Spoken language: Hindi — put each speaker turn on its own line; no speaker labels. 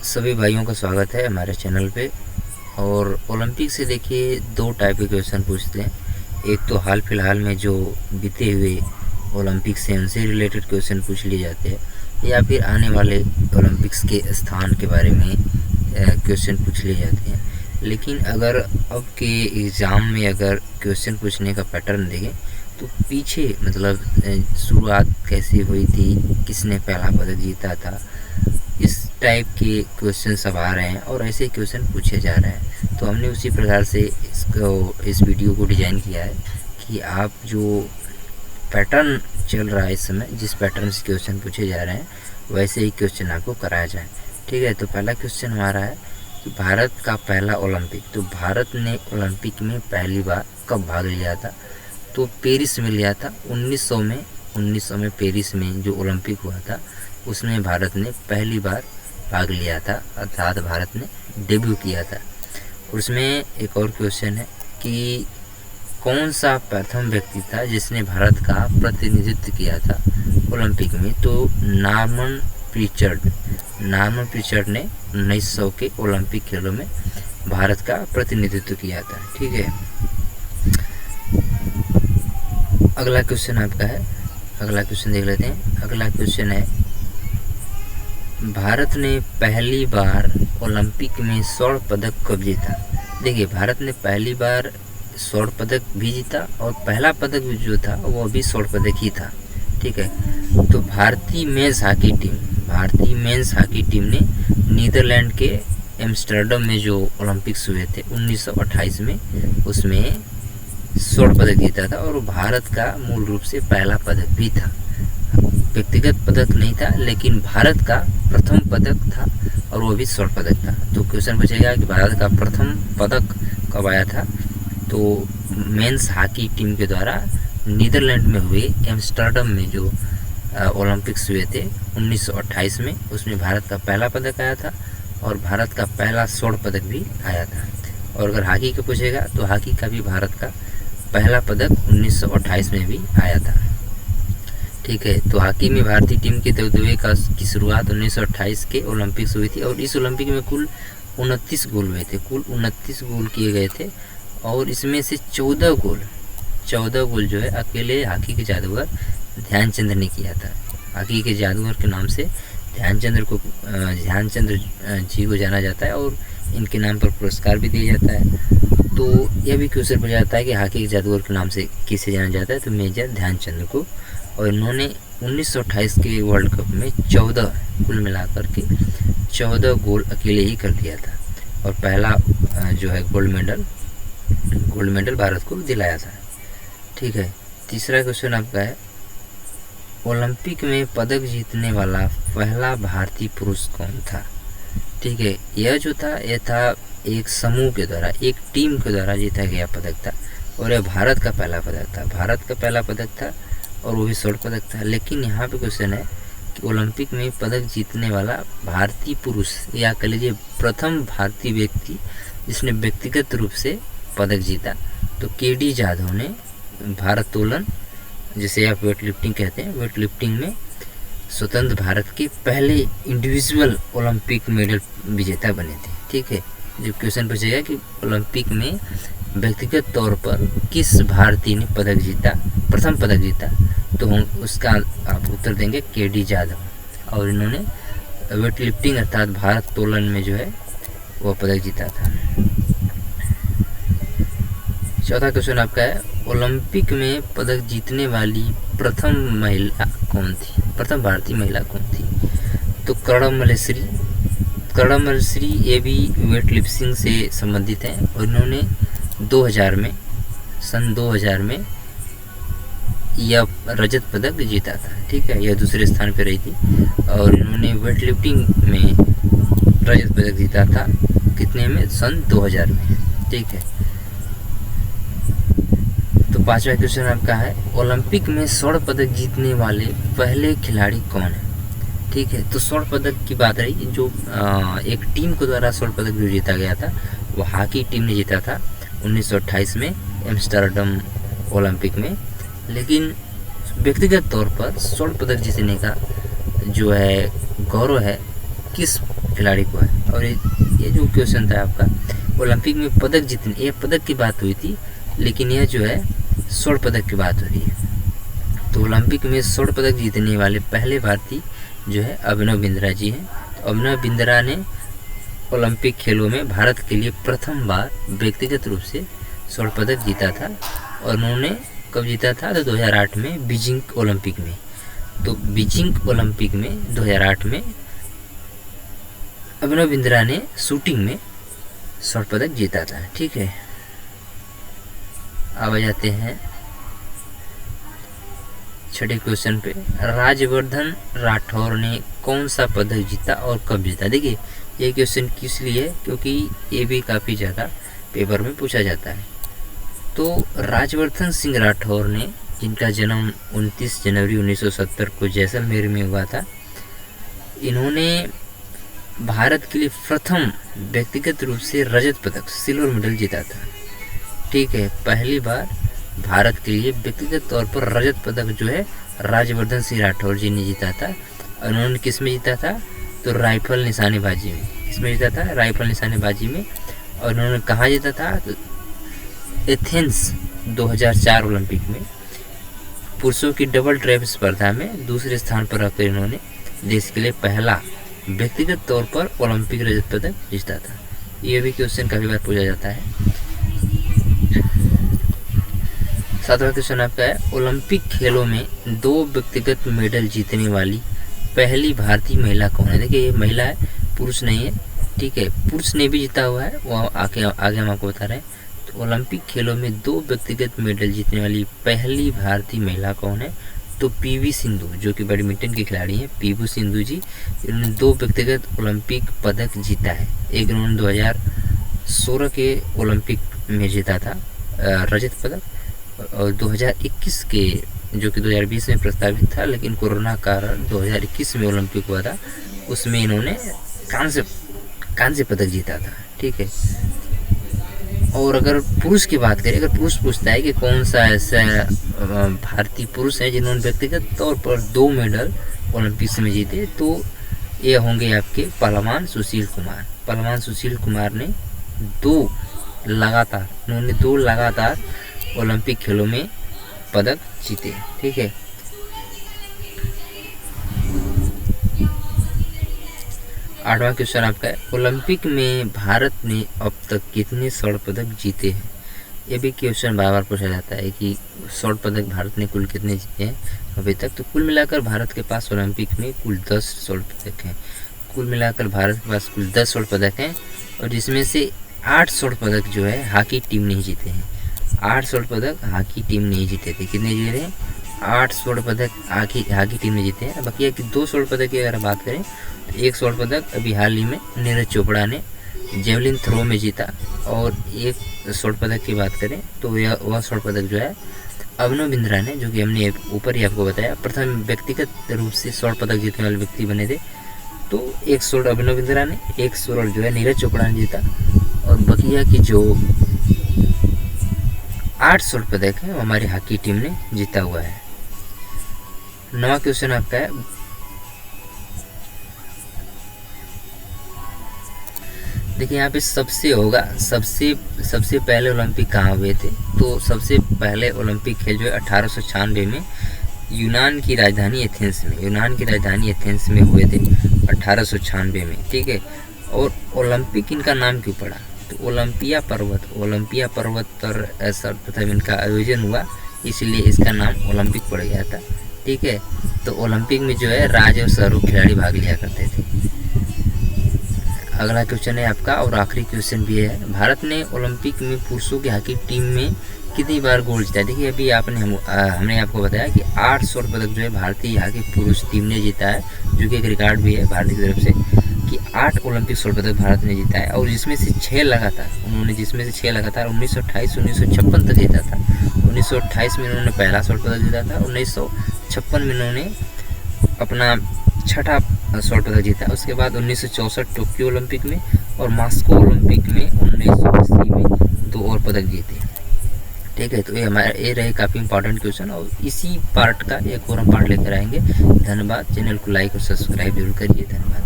सभी भाइयों का स्वागत है हमारे चैनल पे। और ओलंपिक से देखिए दो टाइप के क्वेश्चन पूछते हैं। एक तो हाल फिलहाल में जो बीते हुए ओलंपिक से उनसे रिलेटेड क्वेश्चन पूछ लिए जाते हैं, या फिर आने वाले ओलंपिक्स के स्थान के बारे में क्वेश्चन पूछ लिए जाते हैं। लेकिन अगर अब के एग्ज़ाम में अगर क्वेश्चन पूछने का पैटर्न देखें तो पीछे मतलब शुरुआत कैसी हुई थी, किसने पहला पदक जीता था, इस टाइप के क्वेश्चन सब आ रहे हैं और ऐसे क्वेश्चन पूछे जा रहे हैं। तो हमने उसी प्रकार से इस वीडियो को डिज़ाइन किया है कि आप जो पैटर्न चल रहा है इस समय, जिस पैटर्न से क्वेश्चन पूछे जा रहे हैं वैसे ही क्वेश्चन आपको कराया जाए। ठीक है, तो पहला क्वेश्चन हमारा है कि भारत का पहला ओलंपिक, तो भारत ने ओलंपिक में पहली बार कब भाग लिया था? तो पेरिस में लिया था 1900 में पेरिस में जो ओलंपिक हुआ था उसमें भारत ने पहली बार भाग लिया था, अर्थात भारत ने डेब्यू किया था। उसमें एक और क्वेश्चन है कि कौन सा प्रथम व्यक्ति था जिसने भारत का प्रतिनिधित्व किया था ओलंपिक में? तो नॉर्मन प्रिचर्ड ने 1900 के ओलंपिक खेलों में भारत का प्रतिनिधित्व किया था। ठीक है, अगला क्वेश्चन आपका है, अगला क्वेश्चन देख लेते हैं। अगला क्वेश्चन है, भारत ने पहली बार ओलंपिक में स्वर्ण पदक कब जीता? देखिए, भारत ने पहली बार स्वर्ण पदक भी जीता और पहला पदक भी जो था वो भी स्वर्ण पदक ही था। ठीक है, तो भारतीय मेंस हॉकी टीम ने नीदरलैंड के एम्स्टर्डम में जो ओलंपिक्स हुए थे 1928 में, उसमें स्वर्ण पदक जीता था और भारत का मूल रूप से पहला पदक भी था। व्यक्तिगत पदक नहीं था लेकिन भारत का प्रथम पदक था और वो भी स्वर्ण पदक था। तो क्वेश्चन पूछेगा कि भारत का प्रथम पदक कब आया था? तो मेंस हॉकी टीम के द्वारा नीदरलैंड में हुए एम्स्टर्डम में जो ओलंपिक्स हुए थे 1928 में, उसमें भारत का पहला पदक आया था और भारत का पहला स्वर्ण पदक भी आया था। और अगर हॉकी का पूछेगा तो हॉकी का भी भारत का पहला पदक 1928 में भी आया था। ठीक है, तो हॉकी में भारतीय टीम के दबदबे की शुरुआत 1928 के ओलंपिक्स हुई थी और इस ओलंपिक में कुल 29 गोल हुए थे, कुल 29 गोल किए गए थे और इसमें से 14 गोल जो है अकेले हॉकी के जादूगर ध्यानचंद ने किया था। हॉकी के जादूगर के नाम से ध्यानचंद जी को जाना जाता है और इनके नाम पर पुरस्कार भी दिया जाता है। तो यह भी क्वेश्चन पूछा जाता है कि हॉकी के जादूगर के नाम से किसे जाना जाता है? तो मेजर ध्यानचंद को। और इन्होंने 1928 के वर्ल्ड कप में 14 कुल मिलाकर के 14 गोल अकेले ही कर दिया था और पहला जो है गोल्ड मेडल भारत को दिलाया था। ठीक है, तीसरा क्वेश्चन आपका है, ओलंपिक में पदक जीतने वाला पहला भारतीय पुरुष कौन था? ठीक है, यह जो था यह था एक समूह के द्वारा, एक टीम के द्वारा जीता गया पदक था और यह भारत का पहला पदक था और वो भी स्वर्ण पदक था। लेकिन यहाँ पे क्वेश्चन है कि ओलंपिक में पदक जीतने वाला भारतीय पुरुष या कह लीजिए प्रथम भारतीय व्यक्ति जिसने व्यक्तिगत रूप से पदक जीता, तो केडी जाधव ने भारोत्तोलन, जिसे आप वेट लिफ्टिंग कहते हैं, वेट लिफ्टिंग में स्वतंत्र भारत के पहले इंडिविजुअल ओलंपिक मेडल विजेता बने थे। ठीक है, जब क्वेश्चन पूछेगा कि ओलंपिक में व्यक्तिगत तौर पर किस भारतीय ने प्रथम पदक जीता, तो हम उसका आप उत्तर देंगे केडी जाधव और इन्होंने वेट लिफ्टिंग अर्थात भारोत्तोलन में जो है वो पदक जीता था। चौथा क्वेश्चन आपका है, ओलंपिक में पदक जीतने वाली प्रथम भारतीय महिला कौन थी? तो कर्णम मल्लेश्वरी ये भी वेट लिफ्टिंग से संबंधित हैं और इन्होंने 2000 में यह रजत पदक जीता था। ठीक है, यह दूसरे स्थान पर रही थी और इन्होंने वेट लिफ्टिंग में रजत पदक जीता था, कितने में? सन 2000 में। ठीक है, तो पांचवा क्वेश्चन आपका है, ओलंपिक में स्वर्ण पदक जीतने वाले पहले खिलाड़ी कौन है? ठीक है, तो स्वर्ण पदक की बात रही, जो एक टीम के द्वारा स्वर्ण पदक जो जीता गया था वो हॉकी टीम ने जीता था 1928 में एम्स्टर्डम ओलंपिक में। लेकिन व्यक्तिगत तौर पर स्वर्ण पदक जीतने का जो है गौरव है किस खिलाड़ी को है। और ये जो क्वेश्चन था आपका, ओलंपिक में पदक जीतने, ये पदक की बात हुई थी, लेकिन यह जो है स्वर्ण पदक की बात हो रही है। तो ओलंपिक में स्वर्ण पदक जीतने वाले पहले भारतीय जो है अभिनव बिंद्रा जी हैं। तो अभिनव बिंद्रा ने ओलंपिक खेलों में भारत के लिए प्रथम बार व्यक्तिगत रूप से स्वर्ण पदक जीता था। और उन्होंने कब जीता था? तो 2008 में बीजिंग ओलंपिक में। तो बीजिंग ओलंपिक में 2008 में अभिनव बिंद्रा ने शूटिंग में स्वर्ण पदक जीता था। ठीक है, अब आ जाते हैं छठे क्वेश्चन पे। राज्यवर्धन राठौर ने कौन सा पदक जीता और कब जीता? देखिए ये क्वेश्चन किस लिए है, क्योंकि ये भी काफ़ी ज़्यादा पेपर में पूछा जाता है। तो राज्यवर्धन सिंह राठौर ने, जिनका जन्म 29 जनवरी 1970 को जैसलमेर में हुआ था, इन्होंने भारत के लिए प्रथम व्यक्तिगत रूप से रजत पदक, सिल्वर मेडल जीता था। ठीक है, पहली बार भारत के लिए व्यक्तिगत तौर पर रजत पदक जो है राज्यवर्धन सिंह राठौर जी ने जीता था। और उन्होंने किस में जीता था? तो राइफल निशानेबाजी में। किसमें जीता था? राइफल निशानेबाजी में। और उन्होंने कहाँ जीता था? तो एथेंस 2004 ओलंपिक में पुरुषों की डबल ट्रैप स्पर्धा में दूसरे स्थान पर रखकर इन्होंने देश के लिए पहला व्यक्तिगत तौर पर ओलंपिक रजत पदक जीता था। ये भी क्वेश्चन काफ़ी बार पूछा जाता है। सातवां क्वेश्चन आपका है, ओलंपिक खेलों में 2 व्यक्तिगत मेडल जीतने वाली पहली भारतीय महिला कौन है? देखिए ये महिला है, पुरुष नहीं है। ठीक है, पुरुष ने भी जीता हुआ है, वो आगे हम आपको बता रहे हैं। तो ओलंपिक खेलों में 2 व्यक्तिगत मेडल जीतने वाली पहली भारतीय महिला कौन है? तो पीवी सिंधु, जो कि बैडमिंटन की खिलाड़ी हैं, पीवी सिंधु जी। इन्होंने 2 व्यक्तिगत ओलंपिक पदक जीता है। एक इन्होंने 2016 के ओलंपिक में जीता था रजत पदक, और 2021 के, जो कि 2020 में प्रस्तावित था, लेकिन कोरोना कारण 2021 में ओलंपिक हुआ था, उसमें इन्होंने कांस्य पदक जीता था। ठीक है, और अगर पुरुष की बात करें, अगर पुरुष पूछता है कि कौन सा ऐसा भारतीय पुरुष है जिन्होंने व्यक्तिगत तौर पर 2 मेडल ओलंपिक्स में जीते, तो ये होंगे आपके पहलवान सुशील कुमार। पहलवान सुशील कुमार ने 2 लगातार ओलंपिक खेलों में पदक जीते। ठीक है, आठवां क्वेश्चन आपका है, ओलंपिक में भारत ने अब तक कितने स्वर्ण पदक जीते हैं? ये भी क्वेश्चन बार बार पूछा जाता है कि स्वर्ण पदक भारत ने कुल कितने जीते हैं अभी तक। तो कुल मिलाकर भारत के पास ओलंपिक में कुल 10 स्वर्ण पदक हैं। कुल मिलाकर भारत के पास कुल 10 स्वर्ण पदक हैं, और जिसमें से 8 स्वर्ण पदक जो है हॉकी टीम ने जीते हैं। 8 स्वर्ण पदक हॉकी टीम नहीं जीते थे। कितने जीते हैं? 8 स्वर्ण पदक हॉकी टीम ने जीते हैं। बाकी कि 2 स्वर्ण पदक की अगर बात करें, तो 1 स्वर्ण पदक अभी हाल ही में नीरज चोपड़ा ने जेवलिन थ्रो में जीता, और 1 स्वर्ण पदक की बात करें तो वह स्वर्ण पदक जो है अभिनव बिंद्रा ने, जो कि हमने ऊपर ही आपको बताया, प्रथम व्यक्तिगत रूप से स्वर्ण पदक जीतने वाले व्यक्ति बने थे। तो 1 स्वर्ण अभिनव बिंद्रा ने, 1 स्वर्ण जो है नीरज चोपड़ा ने जीता, और बकिया की जो 8 स्वर्ण पदक है वो हमारी हॉकी टीम ने जीता हुआ है। 9वां क्वेश्चन आपका है, देखिए यहाँ पे सबसे पहले ओलंपिक कहाँ हुए थे? तो सबसे पहले ओलंपिक खेल जो है 1896 में यूनान की राजधानी एथेंस में हुए थे 1896 में। ठीक है, और ओलंपिक इनका नाम क्यों पड़ा? तो ओलंपिया पर्वत पर सर्वप्रथम इनका आयोजन हुआ, इसलिए इसका नाम ओलंपिक पड़ गया था। ठीक है, तो ओलंपिक में जो है राज्य और शहरों खिलाड़ी भाग लिया करते थे। अगला क्वेश्चन है आपका, और आखिरी क्वेश्चन भी है, भारत ने ओलंपिक में पुरुषों की हॉकी टीम में कितनी बार गोल्ड जीता? देखिए अभी हमने आपको बताया कि 8 स्वर्ण पदक जो है भारतीय हॉकी पुरुष टीम ने जीता है, जो कि एक रिकॉर्ड भी है भारत की तरफ से कि 8 ओलंपिक स्वर्ण पदक भारत ने जीता है, और जिसमें से 6 लगातार 1928 1956 तक जीता था। 1928 में इन्होंने पहला स्वर्ण पदक जीता था, 1956 में इन्होंने अपना 6ठा स्वर्ण पदक जीता। उसके बाद 1964 टोक्यो ओलंपिक में और मॉस्को ओलंपिक में 1980 में 2 और पदक जीते। ठीक है, तो ये रहे काफ़ी इंपॉर्टेंट क्वेश्चन, और इसी पार्ट का एक और हम पार्ट लेकर आएंगे। धन्यवाद। चैनल को लाइक और सब्सक्राइब जरूर करिए। धन्यवाद।